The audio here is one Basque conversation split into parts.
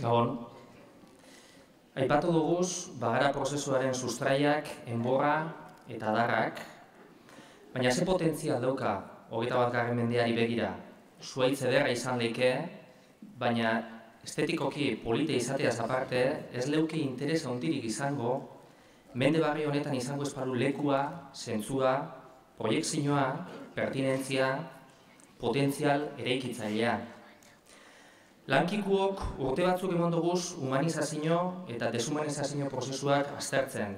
Gabon. Aipatu duguz, bagara prozesuaren sustraiak, enborra eta adarrak, baina ze potentzial dauka 21. mendeari begira. Zuhaitz ederra izan leike, baina estetikoki polite izateaz aparte, ez leuke interes handirik izango, mende barri honetan izango espalu lekua, zentzua, proiektzioa, pertinentzia, potentzial eraikitzailea. Lankikuok urte batzuk eman duguz humanizazio eta deshumanizazio prozesuak aztertzen.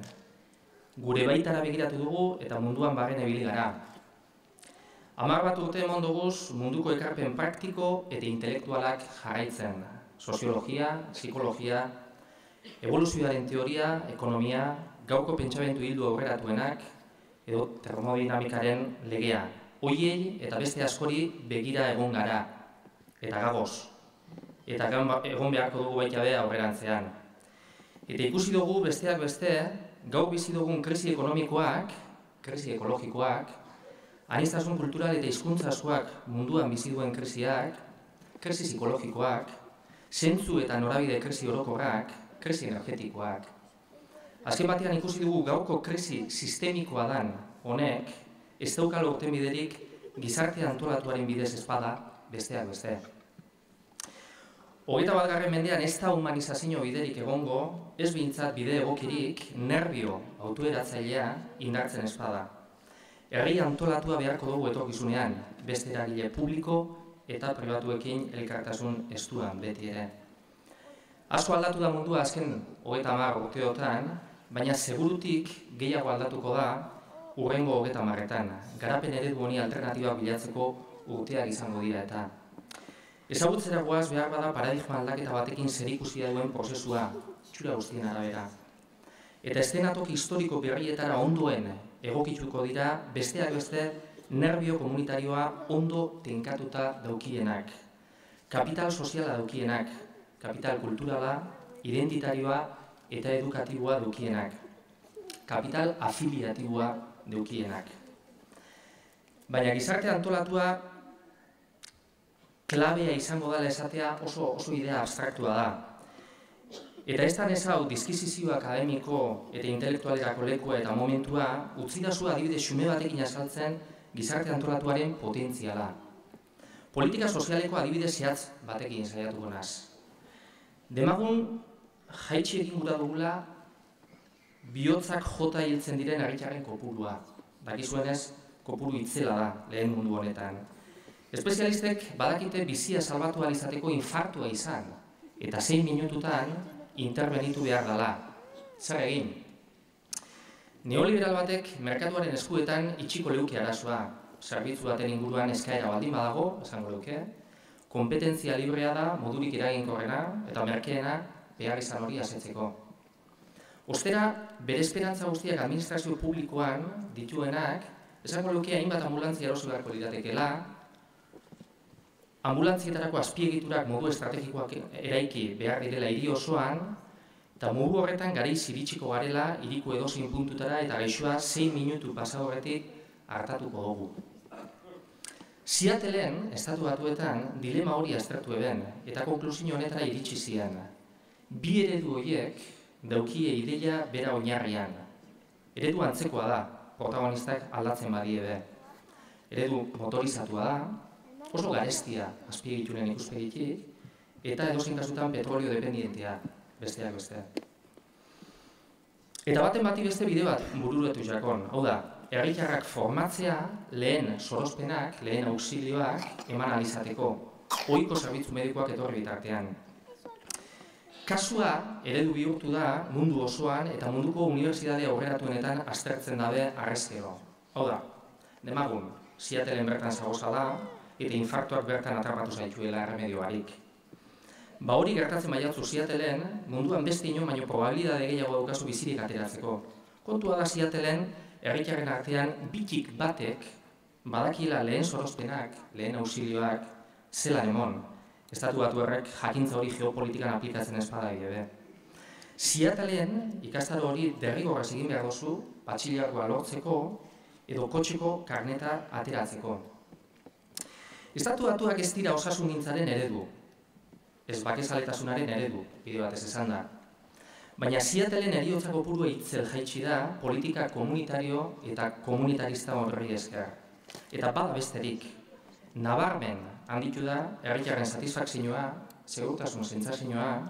Gure baitara begiratu dugu eta munduan barren ebili gara. 10 bat urte eman duguz munduko ekarpen praktiko eta intelektualak jarraitzen. Soziologia, psikologia, evoluzioaren teoria, ekonomia, gaurko pentsamendu hildu aurreratuenak edo termodinamikaren legea. Hoiei eta beste askori begira egon gara. Eta gagoz. Eta egon beharko dugu baita be aurrerantzean. Eta ikusi dugu besteak beste, gaur bizi dugun krisi ekonomikoak, krisi ekologikoak, aniztasun kultural eta hizkuntzasuak munduan bizi duen krisiak, krisi psikologikoak, zentzu eta norabide krisi orokorrak, krisi energetikoak. Azken batean ikusi dugu gaurko krisi sistemikoa dan honek, ez daukalo irtenbiderik gizarte antolatuaren bidez espada besteak beste. 21. mendean ez da humanizazio biderik egongo, ez behintzat bide egokirik nerbio autoeratzailea indartzen espada. Herri antolatua beharko dugu etorkizunean, beste eragile publiko eta pribatuekin elkartasun estuan beti ere. Asko aldatu da mundua azken 30 urteotan, baina segurutik gehiago aldatuko da hurrengo 30etan. Garapen eredu honi alternatibak bilatzeko urteak izango dira eta. Ezagutzera goaz behar bada paradigma aldaketa batekin zerikusia duen prozesua, itxura guztien arabera. Eta eszenatoki historiko berrietara ondoen egokituko dira besteak beste nerbio komunitarioa ondo tenkatuta daukienak. Kapital soziala daukienak, kapital kulturala, identitarioa eta edukatiboa daukienak. Kapital afiliatiboa daukienak. Baina gizarte antolatua klabea izango dela esatea oso idea abstraktua da. Eta ez da nezau diskizizio akademiko eta intelektualerako lekua eta momentua utzidazu adibide xume batekin azaltzen gizarte antolatuaren potentziala. Politika sozialeko adibide zehatz batekin saiatuko naz. Demagun jaitsi egin gura dugula bihotzak jota hiltzen diren herritarren kopurua. Dakizuenez, kopuru itzela da lehen mundu honetan. Espezialistek badakite bizia salbatu ahal izateko infartua izan, eta 6 minututan interbenitu behar dela. Zer egin? Neoliberal batek merkatuaren eskuetan itxiko leuke arazoa. Zerbitzu baten inguruan eskaera baldin badago, esango leuke, kompetentzia librea da modurik eraginkorrena eta merkeena behar izan hori asetzeko. Ostera, bere esperantza guztiak administrazio publikoan dituenak, esango leuke hainbat ambulantzia eroso beharko liratekeela, ambulantzietarako azpiegiturak modu estrategikoak eraiki behar direla hiri osoan, eta modu horretan garaiz iritsiko garela hiriko edozein puntutara eta gaixoa 6 minutu pasa horretik hartatuko dugu. Seattleen, Estatu Batuetan, dilema hori aztertu eben, eta konklusio honetara iritsi ziren. Bi eredu horiek daukie ideia bera oinarrian. Eredu antzekoa da, protagonistak aldatzen badiebe. Eredu motorizatua da, oso garestia azpiegituren ikuspegitik, eta edozein kasutan petrolio dependientea, besteak beste. Eta baten bati beste bide bat bururatu jakon, hau da, herritarrak formatzea lehen sorospenak, lehen auxilioak eman alizateko, ohiko zerbitzu medikoak etorri bitartean. Kasua eredu bihurtu da mundu osoan eta munduko unibertsitate aurreratuenetan aztertzen dabe arrezkero. Hau da, demagun, Seattleen bertan zagoza da, eta infartuak bertan atrapatu zaituela erremedio barik. Ba hori gertatzen baiatzu Seattleen, munduan beste ino baino probabilidade gehiago daukazu bizirik ateratzeko. Kontua da Seattleen, herritarren artean bitik batek badakiela lehen sorospenak, lehen auxilioak, zelan emon. Estatu Batuarrek jakintza hori geopolitikan aplikatzen espada bide. Seattleen ikastaro hori derrigorrez egin behar dozu, batxiliargoa lortzeko edo kotxeko karneta ateratzeko. Estatu Batuak ez dira osasungintzaren eredu. ez bakezaletasunaren eredu, bide batez esan da. Baina Seattleen heriotza kopurua itzel jaitsi da politika komunitario eta komunitarista horri esker. Eta bada besterik, nabarmen handitu da herritarren satisfakzioa, segurtasun sentsazioa,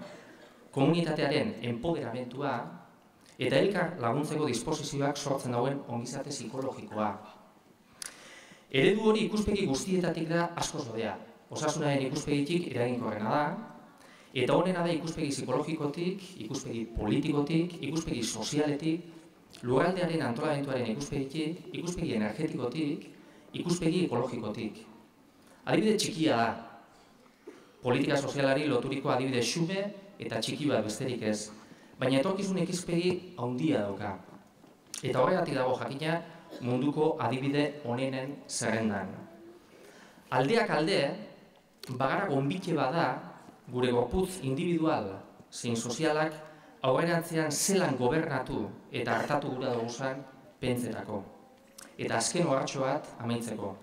komunitatearen enpoderamentua eta elkar laguntzeko disposizioak sortzen dauen ongizate psikologikoa. Eredu hori ikuspegi guztietatik da askoz hobea. Osasunaren ikuspegitik eraginkorrena da, eta honena da ikuspegi psikologikotik, ikuspegi politikotik, ikuspegi sozialetik, lurraldearen antolamenduaren ikuspegitik, ikuspegi energetikotik, ikuspegi ekologikotik. Adibide txikia da, politika sozialari loturiko adibide xume eta txiki bat besterik ez, baina etorkizun ikuspegi handia dauka. Eta horregatik dago jakina munduko adibide onenen zerrendan. Aldeak alde, bagara gonbite bada gure gorputz individual zein sozialak aurrerantzean zelan gobernatu eta hartatu gura duguzan pentsetako. Eta azken ohartxo bat amaitzeko.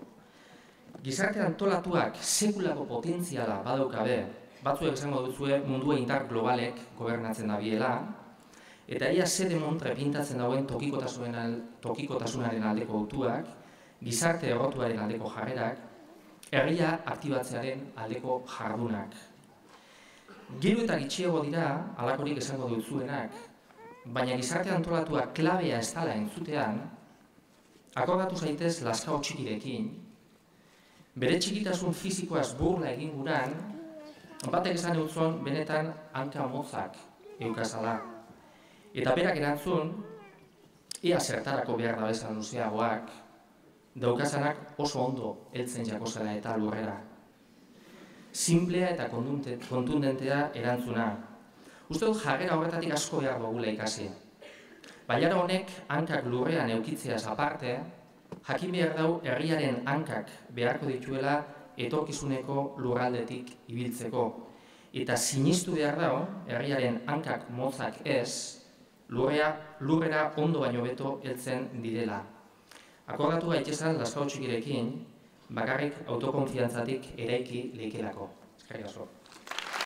Gizarte antolatuak sekulako potentziala badaukabe, batzuek esango duzue mundua indar globalek gobernatzen dabiela, eta ia zer demontre pintatzen dauen tokikotasunaren aldeko autuak, gizarte errotuaren aldeko jarrerak, herria aktibatzearen aldeko jardunak. Gero eta gitxiago dira, halakorik esango duzuenak, baina gizarte antolatuak klabea ez dela entzutean, akordatu zaitez laskao txikirekin, bere txikitasun fizikoaz burla egin guran, batek esan eutzon benetan hanka motzak eukazala. Eta berak erantzun, ea zertarako behar da bezan luzeagoak, daukazanak oso ondo heltzen jakozela eta lurrera. Simplea eta kontundentea erantzuna. Uste dut jarrera horretatik asko behar dugula ikasi. Bailara honek hankak lurrean eukitzeaz aparte, jakin behar dau herriaren hankak beharko dituela etorkizuneko lurraldetik ibiltzeko. Eta sinistu behar dau, herriaren hankak motzak ez, lurrera ondo baino beto heltzen direla. Akordatu gaitezan laskao txikirekin, bakarrik autokonfiantzatik eraiki leikelako. Eskerrik asko.